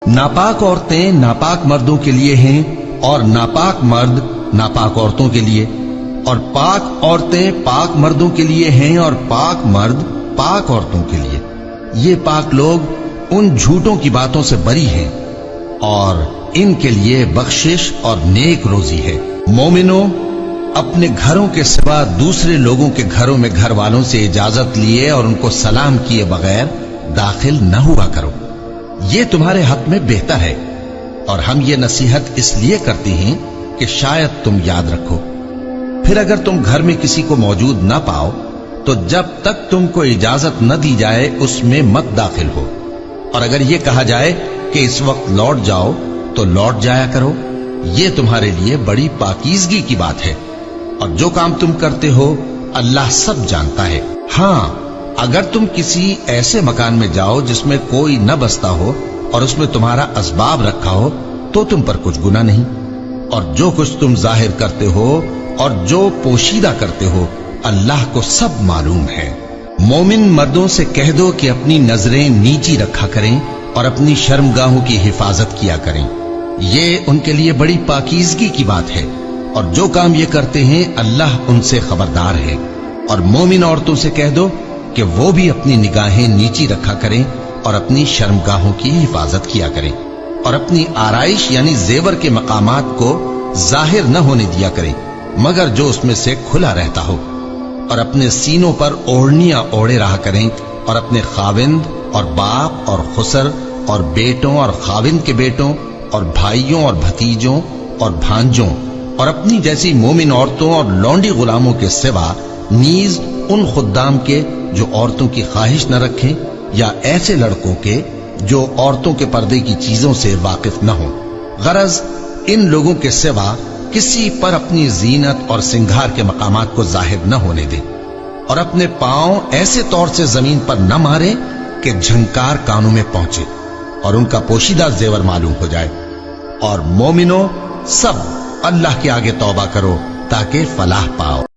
ناپاک عورتیں ناپاک مردوں کے لیے ہیں اور ناپاک مرد ناپاک عورتوں کے لیے، اور پاک عورتیں پاک مردوں کے لیے ہیں اور پاک مرد پاک عورتوں کے لیے۔ یہ پاک لوگ ان جھوٹوں کی باتوں سے بری ہیں اور ان کے لیے بخشش اور نیک روزی ہے۔ مومنوں، اپنے گھروں کے سوا دوسرے لوگوں کے گھروں میں گھر والوں سے اجازت لیے اور ان کو سلام کیے بغیر داخل نہ ہوا کرو، یہ تمہارے حق میں بہتر ہے، اور ہم یہ نصیحت اس لیے کرتے ہیں کہ شاید تم یاد رکھو۔ پھر اگر تم گھر میں کسی کو موجود نہ پاؤ تو جب تک تم کو اجازت نہ دی جائے اس میں مت داخل ہو، اور اگر یہ کہا جائے کہ اس وقت لوٹ جاؤ تو لوٹ جایا کرو، یہ تمہارے لیے بڑی پاکیزگی کی بات ہے، اور جو کام تم کرتے ہو اللہ سب جانتا ہے۔ ہاں، اگر تم کسی ایسے مکان میں جاؤ جس میں کوئی نہ بستا ہو اور اس میں تمہارا اسباب رکھا ہو تو تم پر کچھ گناہ نہیں، اور جو کچھ تم ظاہر کرتے ہو اور جو پوشیدہ کرتے ہو اللہ کو سب معلوم ہے۔ مومن مردوں سے کہہ دو کہ اپنی نظریں نیچی رکھا کریں اور اپنی شرمگاہوں کی حفاظت کیا کریں، یہ ان کے لیے بڑی پاکیزگی کی بات ہے، اور جو کام یہ کرتے ہیں اللہ ان سے خبردار ہے۔ اور مومن عورتوں سے کہہ دو کہ وہ بھی اپنی نگاہیں نیچی رکھا کریں اور اپنی شرمگاہوں کی حفاظت کیا کریں، اور اپنی آرائش یعنی زیور کے مقامات کو ظاہر نہ ہونے دیا کریں مگر جو اس میں سے کھلا رہتا ہو، اور اپنے سینوں پر اوڑھنیاں اوڑھے رہا کریں، اور اپنے خاوند اور باپ اور خسر اور بیٹوں اور خاوند کے بیٹوں اور بھائیوں اور بھتیجوں اور بھانجوں اور اپنی جیسی مومن عورتوں اور لونڈی غلاموں کے سوا نیز ان خدام کے جو عورتوں کی خواہش نہ رکھیں، یا ایسے لڑکوں کے جو عورتوں کے پردے کی چیزوں سے واقف نہ ہوں۔ غرض ان لوگوں کے سوا کسی پر اپنی زینت اور سنگھار کے مقامات کو ظاہر نہ ہونے دیں، اور اپنے پاؤں ایسے طور سے زمین پر نہ ماریں کہ جھنکار کانوں میں پہنچے اور ان کا پوشیدہ زیور معلوم ہو جائے۔ اور مومنوں، سب اللہ کے آگے توبہ کرو تاکہ فلاح پاؤ۔